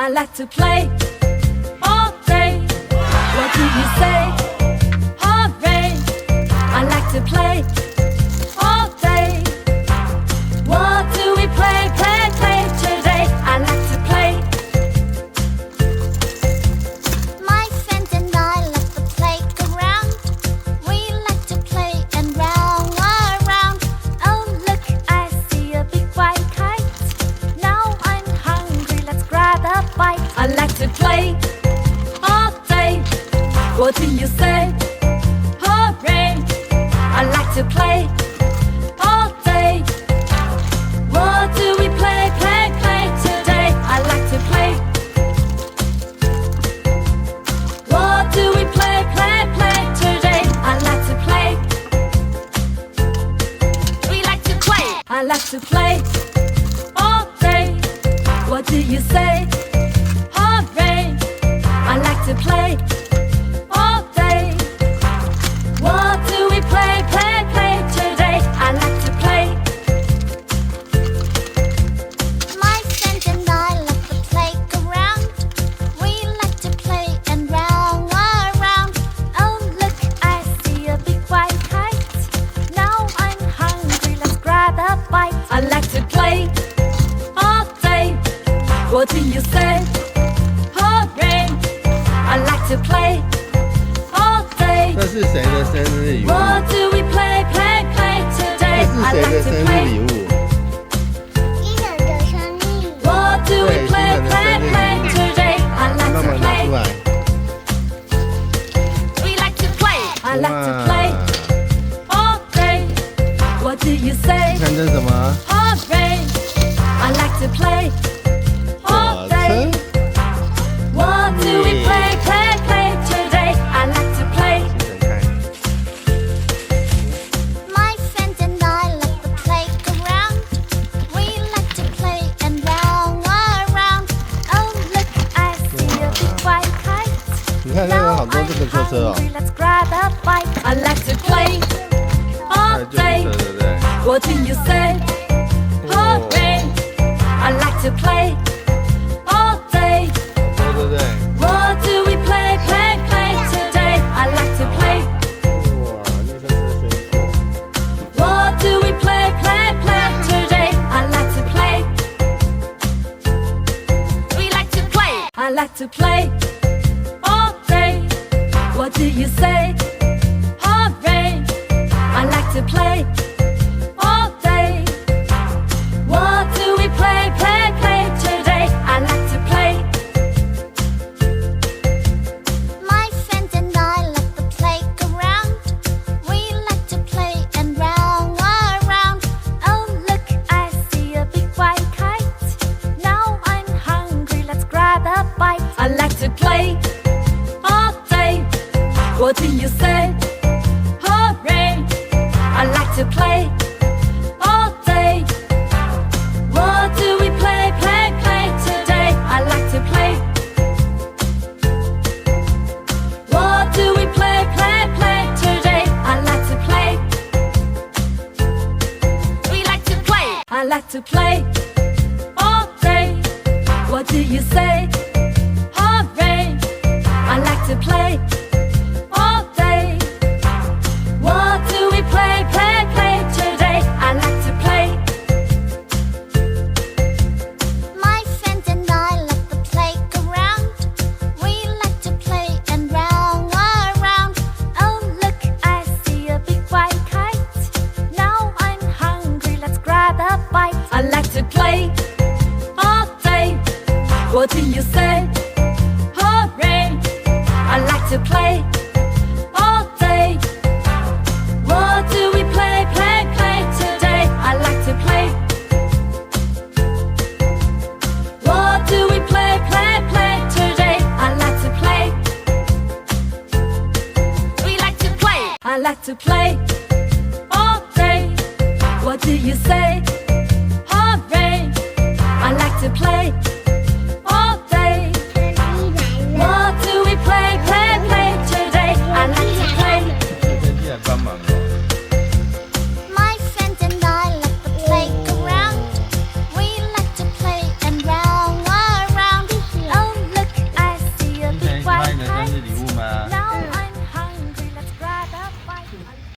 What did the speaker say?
I like to play all day. What do you say? Hooray! I like to play all day. What do we play, play, play today? I like to play. My friends and I love the playground. We like to play and round around. Oh look, I see a big white kite. Now I'm hungry, let's grab a bite. I like to play all day. What do you say? Hooray! I like to play all day. What do we play, play, play today? I like to play. What do we play, play, play today? I like to play. We like to play. I like to play all day. What do you say? Hooray! I like to play all day. What do we play, play, play today? I like to play. My friends and I love the playground. We like to play and round around. Oh look, I see a big white kite. Now I'm hungry, let's grab a bite. I like to play all day. What do you say? Hooray! I like to play all day. 这是谁的生日礼物？ What do we play, play, play 这 today? 是 I 谁 like 的 to 生日 play. 礼物？伊人的生日。 What do we 对， play, 新人的 play, 生日 play 礼物。 today? I 慢 like 慢 to 拿出 play. 来。 We like to play. I like to 哇 play all day. What do you say? 看这是什么？ Hooray! I like to play all 火 day. 车。 What do we play, play, play today? I like to play. 先生看。 My friends and I love the playground. We like to play and round around. Oh look, I see a big white kite. 你看那有 Now 好多 I'm 这个车车哦， hungry, let's grab a bite. I like to play 还 all 有救护 day. 车，对不对？ What do you say? Hooray! I like to play all day. 好多对不对？ What do we play, play, play today? I like to play. 哇，那个是水果。 What do we play, play, play today? I like to play. We like to play. I like to play all day. What do you say? Hooray! I like to play all day. What do we play, play, play today? I like to play. My friends and I love the playground. We like to play and round around. Oh look, I see a big white kite. Now I'm hungry, let's grab a bite. I like to play all day. What do you say? Hooray! I like to play all day. What do we play, play, play today? I like to play. What do we play, play, play today? I like to play. We like to play. I like to play all day. What do you say? Hooray! I like to play all day. What do we play, play, play today? I like to play. My friends and I love the playground. We like to play and round around. Oh look, I see a big white kite. Now I'm hungry, let's grab a bite. I like to play all day. What do you say? Hooray! I like to play all day. What do we play, play, play today? I like to play. What do we play, play, play today? I like to play. We like to play. I like to play